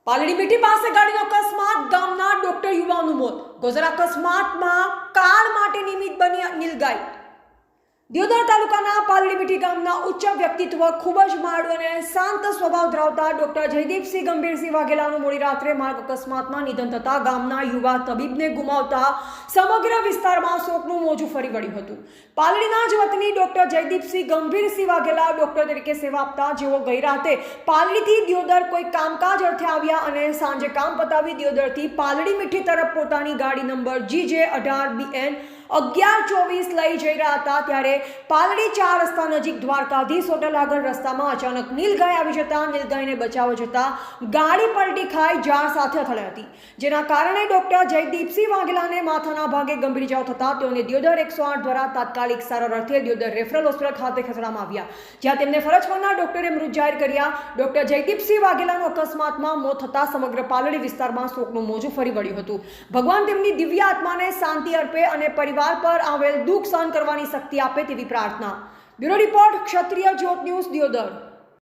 પાલડી મીઠી પાસે ગાડીનો અકસ્માત, ગામના ડોક્ટર યુવાનનું મોત. ગોઝરા અકસ્માતમાં કાર માટે નિમિત્ત બની નીલગાય. દિયોદર તાલુકાના પાલડી મીઠી ગામના ઉચ્ચ વ્યક્તિત્વ, ખૂબ જ માળું અને શાંત સ્વભાવ ધરાવતા ડોક્ટર જયદીપસિંહ ગંભીરસિંહ વાઘેલાનું મોડી રાત્રે માર્ગ અકસ્માતમાં નિધન થતા ગામના યુવા તબીબને ગુમાવતા સમગ્ર વિસ્તારમાં શોકનું મોજું ફરી વળ્યું હતું. પાલડીના જ વતની ડોક્ટર જયદીપસિંહ ગંભીરસિંહ વાઘેલા ડોક્ટર તરીકે સેવા આપતા જેઓ ગઈ રાતે પાલડીથી દિયોદર કોઈ કામકાજ અર્થે આવ્યા અને સાંજે કામ પતાવી દિયોદરથી પાલડી મીઠી તરફ પોતાની ગાડી નંબર GJ18BN 1124 લઈ જઈ રહ્યા હતા. ત્યારે પાલડી 4 રસ્તા નજીક દ્વારકાધીશ હોટલ આગળ રસ્તામાં અચાનક નીલગાય આવી જતા નીલગાયને બચાવવા જતા ગાડી પલટી ખાઈ ઝાડ સાથે અથડાઈ હતી, જેના કારણે ડોક્ટર જયદીપસિંહ વાઘેલાને માથાના ભાગે ગંભીર ઇજાઓ થતા તેઓને દિયોદર 108 દ્વારા તાત્કાલિક સારવાર અર્થે દિયોદર રેફરલ હોસ્પિટલ ખાતે ખસેડવામાં આવ્યા, જ્યાં તેમને ફરજ પરના ડોક્ટરે મૃત જાહેર કર્યા. ડોક્ટર જયદીપસિંહ વાઘેલાનું અકસ્માતમાં મોત થતા સમગ્ર પાલડી વિસ્તારમાં શોકનું મોજું ફરી વળ્યું હતું. ભગવાન તેમની દિવ્ય આત્માને શાંતિ અર્પે અને પરિવાર પર આવેલ દુઃખ સહન કરવાની શક્તિ આપે તેવી પ્રાર્થના. બ્યુરો રિપોર્ટ, ક્ષત્રિય જ્યોત ન્યૂઝ, દિયોદર.